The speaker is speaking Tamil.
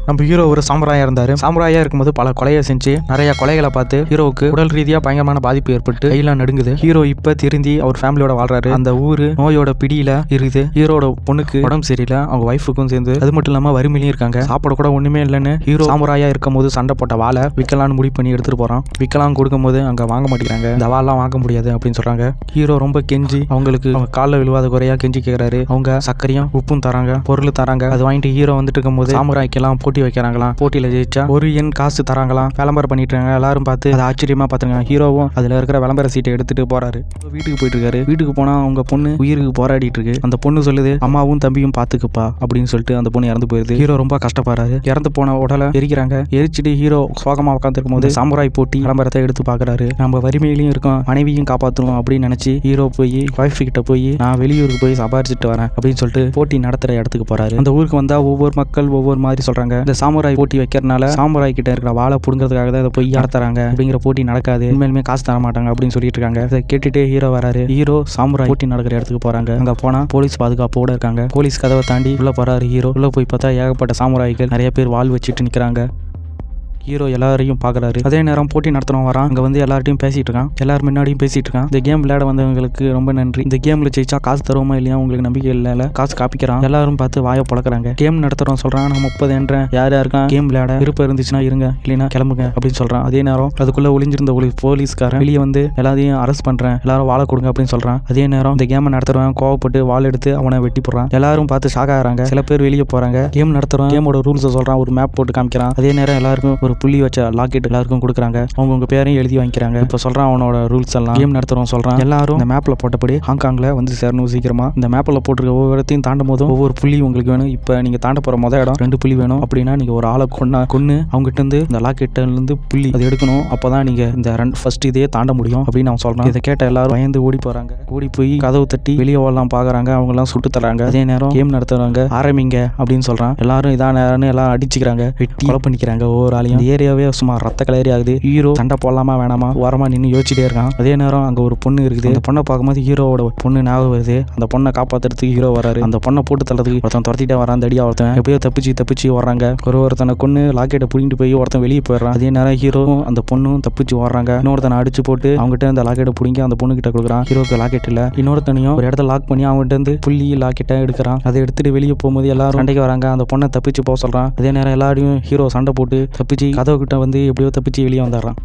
நம்ம ஹீரோ ஒரு சாமுராயா இருந்தாரு. சாமுராயா இருக்கும்போது பல கொலையை செஞ்சு நிறைய கொலைகளை பார்த்து ஹீரோவுக்கு உடல் ரீதியா பயங்கரமான பாதிப்பு ஏற்பட்டு கையெல்லாம் நடுங்குது. ஹீரோ இப்ப திருந்தி அவர் ஃபேமிலியோட வாழ்றாரு. அந்த ஊரு நோயோட பிடியில இருக்குது. ஹீரோட பொண்ணுக்கு உடம்பு சரியில்லை, அவங்க ஒய்ஃபுக்கும் சேர்ந்து. அது மட்டும் இல்லாம வறுமையிலும் இருக்காங்க. சாப்பிட கூட ஒண்ணுமே இல்லைன்னு ஹீரோ சாமுராயா இருக்கும் போது சண்டை போட்ட வாழை விற்கலான்னு முடிவு பண்ணி எடுத்துட்டு போறான். விற்கலாம் கொடுக்கும் போது அங்க வாங்க மாட்டேங்கிறாங்க. இந்த வாழெல்லாம் வாங்க முடியாது அப்படின்னு சொல்றாங்க. ஹீரோ ரொம்ப கெஞ்சி அவங்களுக்கு அவங்க காலில் விழுவாத குறையா கெஞ்சி கேட்கறாரு. அவங்க சர்க்கரையும் உப்பும் தராங்க, பொருள் தராங்க. அது வாங்கிட்டு ஹீரோ வந்துட்டு இருக்கும்போது சாமுராய்க்கெல்லாம் போட்டி வைக்கிறாங்களாம். போட்டியில ஜெயிச்சா ஒரு எண் காசு தராங்களாம். விளம்பரம் பண்ணிட்டு இருக்காங்க. எல்லாரும் பார்த்து அது ஆச்சரியமா பாத்துங்க. ஹீரோவும் அதுல இருக்கிற விளம்பர சீட்டை எடுத்துட்டு போறாரு. வீட்டுக்கு போயிட்டு இருக்காரு. வீட்டுக்கு போனா அவங்க பொண்ணு உயிருக்கு போராடிட்டு இருக்கு. அந்த பொண்ணு சொல்லுது, அம்மாவும் தம்பியும் பாத்துக்குப்பா அப்படின்னு சொல்லிட்டு அந்த பொண்ணு இறந்து போயிருது. ஹீரோ ரொம்ப கஷ்டப்படுறாரு. இறந்து போன உடலை எரிக்கிறாங்க. எரிச்சிட்டு ஹீரோ சோகமா உட்காந்துருக்கும் போது சாமுராய் போட்டி விளம்பரத்தை எடுத்து பாக்குறாரு. நம்ம வறுமையிலையும் இருக்கோம், மனைவியும் காப்பாற்றணும் அப்படின்னு நினைச்சு ஹீரோ போய் வைஃப் கிட்ட போய் நான் வெளியூருக்கு போய் சம்பாரிச்சிட்டு வரேன் அப்படின்னு சொல்லிட்டு போட்டி நடத்துற இடத்துக்கு போறாரு. அந்த ஊருக்கு வந்தா ஒவ்வொரு மக்கள் ஒவ்வொரு மாதிரி சொல்றாங்க. இந்த சாமுராய் போட்டி வைக்கிறதுனால சாமுராய் கிட்ட இருக்கிற வாழை புடுங்கிறதுக்காக தான் இதை போய் நடத்துறாங்க. அப்படிங்கிற போட்டி நடக்காது, உண்மையிலுமே காசு தர மாட்டாங்க அப்படின்னு சொல்லிட்டு இருக்காங்க. இதை கேட்டுட்டு ஹீரோ வராரு. ஹீரோ சாமுராய் போட்டி நடக்கிற இடத்துக்கு போறாங்க. அங்க போனா போலீஸ் பாதுகாப்போட இருக்காங்க. போலீஸ் கதவை தாண்டி உள்ள போறாரு ஹீரோ. உள்ள போய் பார்த்தா ஏகப்பட்ட சாமுராய்கள் நிறைய பேர் வாள் வச்சுட்டு நிக்கிறாங்க. ஹீரோ எல்லாரையும் பார்க்குறாரு. அதே நேரம் போட்டி நடத்தணும் வரான். அங்கே வந்து எல்லார்ட்டையும் பேசிட்டு இருக்கான். எல்லாரும் முன்னாடியும் பேசிட்டு இருக்கான். இந்த கேம் விளையாட வந்தவங்களுக்கு ரொம்ப நன்றி. இந்த கேம்ல ஜெயிச்சா காசு தருவோமா இல்லையா உங்களுக்கு நம்பிக்கை இல்லை, காசு காப்பிக்கிறான். எல்லாரும் பார்த்து வாயை பொழக்கிறாங்க. கேம் நடத்துறோம் சொல்றான். நான் 30 என்றேன். யார் யாருக்கா கேம் விளையாட விருப்பம் இருந்துச்சுன்னா இருங்க, இல்லைன்னா கிளம்புங்க அப்படின்னு சொல்றான். அதே நேரம் அதுக்குள்ள ஒளிஞ்சிருந்த போலீஸ்காரன் வெளியே வந்து எல்லாத்தையும் அரெஸ்ட் பண்றேன், எல்லாரும் வாழை கொடுங்க அப்படின்னு சொல்றான். அதே நேரம் இந்த கேமை நடத்துறவன் கோவப்பட்டு வாள் எடுத்து அவனை வெட்டி போடுறான். எல்லாரும் பார்த்து ஷாக் ஆகிறாங்க. சில பேர் வெளியே போறாங்க. கேம் நடத்துறோம் கேமோட ரூல்ஸை சொல்றான். ஒரு மேப் போட்டு காமிக்கிறான். அதே நேரம் எல்லாருக்கும் ஒரு புள்ளி வச்ச லாக்கெட் எல்லாருக்கும் கொடுக்குறாங்க. அவங்க பேரையும் எழுதி வாங்கிக்கிறாங்க. இப்ப சொல்றான் அவனோட ரூல்ஸ் எல்லாம். கேம் நடத்துறோம் சொல்றான். எல்லாரும் இந்த மேப்ல போட்டபடி ஹாங்காங்ல வந்து சேரணும் சீக்கிரமா. இந்த மேப்ல போட்டிருக்க ஒவ்வொரு இடத்தையும் தாண்டும் போதும் ஒவ்வொரு புள்ளி உங்களுக்கு வேணும். இப்ப நீங்க தாண்ட போற முதல் இடம் 2 புள்ளி வேணும். அப்படின்னா நீங்க ஒரு ஆளை கொன்னு அவங்ககிட்ட இருந்து இந்த லாக்கெட்ல இருந்து புள்ளி அது எடுக்கணும். அப்பதான் நீங்க இந்த ஃபர்ஸ்ட் இதையே தாண்ட முடியும் அப்படின்னு அவன் சொல்றான். இதை கேட்ட எல்லாரும் பயந்து ஓடி போறாங்க. ஓடி போய் கதவு தட்டி வெளியே ஓடலாம் பாக்குறாங்க. அவங்க எல்லாம் சுட்டு தராங்க. அதே நேரம் கேம் நடத்துறாங்க ஆரம்பிங்க அப்படின்னு சொல்றான். எல்லாரும் இதான் நேரம் எல்லாம் அடிச்சுக்கிறாங்க, வெட்டி கொலை பண்ணிக்கிறாங்க ஒவ்வொரு ஆளையும். ஏரியாவே சும்மா ரத்த கலரி ஆகுது. ஹீரோ சண்டை போடலாமா வேணாமா ஓரமா நின்று யோசிச்சுட்டே இருக்கான். அதே நேரம் அங்க ஒரு பொண்ணு இருக்குது. அந்த பொண்ணை பார்க்கும்போது ஹீரோவோட பொண்ணு ஞாபகம் வருது. அந்த பொண்ணை காப்பாத்துறதுக்கு ஹீரோ வராரு. அந்த பொண்ணை போட்டு தள்ளதுக்கு ஒருத்தன் துரத்திட்டே வரான். தடியா ஒருத்தன் எப்படியோ தப்பிச்சு வர்றாங்க. ஒருத்தனை கொண்டு லாக்கெட்டை புடிங்கிட்டு போய் ஒருத்தன் வெளியே போயிடுறான். அதே நேரம் ஹீரோவும் அந்த பொண்ணும் தப்பிச்சு வர்றாங்க. இன்னொருத்தனை அடிச்சு போட்டு அவங்ககிட்ட அந்த லாக்கெட்டை புடிங்கி அந்த பொண்ணு கிட்ட கொடுக்குறான். ஹீரோக்கு லாக்கெட் இல்ல. இன்னொருத்தனையும் ஒரு இடத்துல லாக் பண்ணி அவங்ககிட்ட இருந்து புள்ளி லாக்கெட்டை எடுக்கிறான். அதை எடுத்துட்டு வெளியே போகும்போது எல்லாரும் சண்டைக்கு வராங்க. அந்த பொண்ணை தப்பிச்சு போக சொல்றான். அதே நேரம் எல்லாரையும் ஹீரோ சண்டை போட்டு தப்பிச்சு கதவு கிட்ட வந்து எப்படியோ தப்பிச்சு வெளியே வந்துடுறான்.